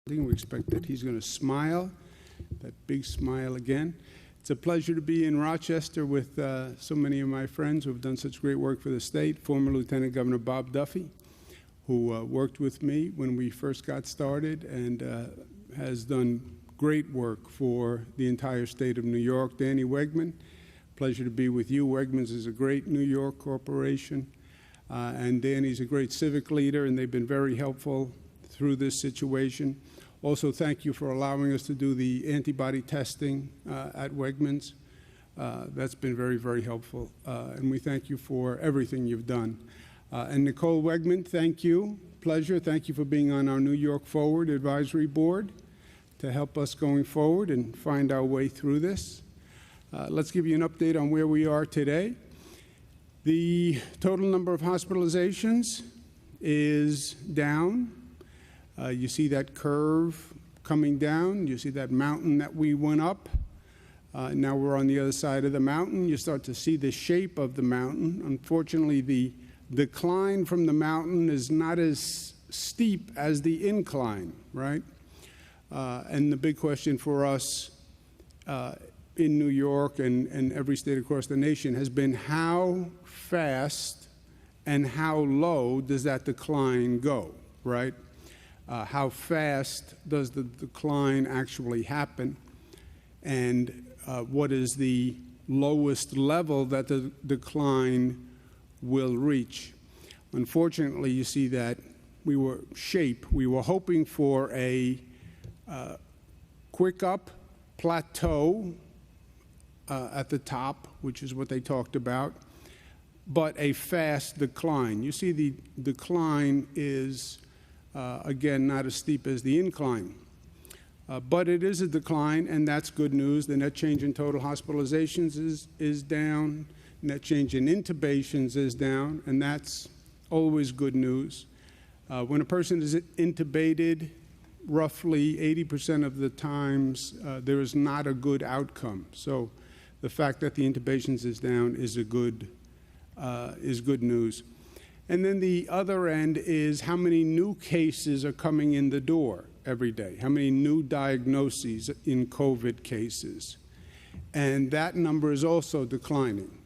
We expect that he's going to smile, that big smile again. It's a pleasure to be in Rochester with so many of my friends who have done such great work for the state. Former Lieutenant Governor Bob Duffy, who worked with me when we first got started and has done great work for the entire state of New York. Danny Wegman, pleasure to be with you. Wegmans is a great New York corporation, and Danny's a great civic leader, and they've been very helpful through this situation. Also, thank you for allowing us to do the antibody testing at Wegmans. That's been very, very helpful, and we thank you for everything you've done. And Nicole Wegman, thank you. Pleasure. Thank you for being on our New York Forward Advisory Board to help us going forward and find our way through this. Let's give you an update on where we are today. The total number of hospitalizations is down. You see that curve coming down. You see that mountain that we went up. Now we're on the other side of the mountain. You start to see the shape of the mountain. Unfortunately, the decline from the mountain is not as steep as the incline, right? And the big question for us in New York and every state across the nation has been how fast and how low does that decline go, right? How fast does the decline actually happen, and what is the lowest level that the decline will reach? Unfortunately, you see that we were hoping for a quick up plateau at the top, which is what they talked about, but a fast decline. You see the decline is again, not as steep as the incline. But it is a decline, and that's good news. The net change in total hospitalizations is down. Net change in intubations is down, and that's always good news. When a person is intubated, roughly 80% of the times, there is not a good outcome. So the fact that the intubations is down is good news. And then the other end is how many new cases are coming in the door every day, how many new diagnoses in COVID cases. And that number is also declining.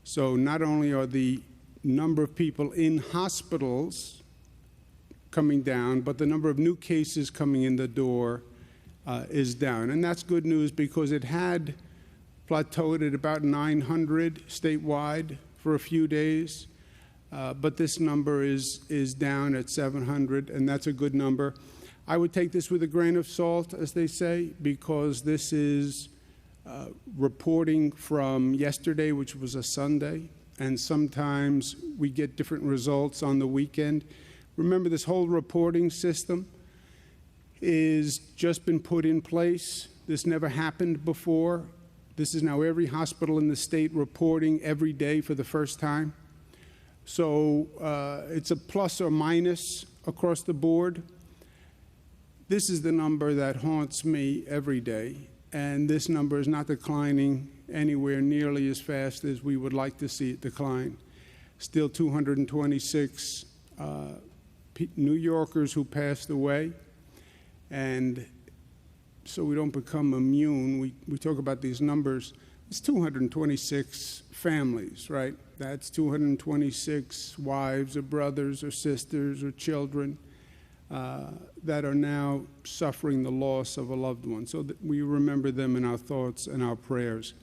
So not only are the number of people in hospitals coming down, but the number of new cases coming in the door is down. And that's good news because it had plateaued at about 900 statewide for a few days. But this number is down at 700, and that's a good number. I would take this with a grain of salt, as they say, because this is reporting from yesterday, which was a Sunday, and sometimes we get different results on the weekend. Remember, this whole reporting system is just been put in place. This never happened before. This is now every hospital in the state reporting every day for the first time. So it's a plus or minus across the board. This is the number that haunts me every day, and this number is not declining anywhere nearly as fast as we would like to see it decline. Still 226 New Yorkers who passed away, and so we don't become immune. We talk about these numbers. It's 226 families, right? That's 226 wives or brothers or sisters or children that are now suffering the loss of a loved one. So that we remember them in our thoughts and our prayers.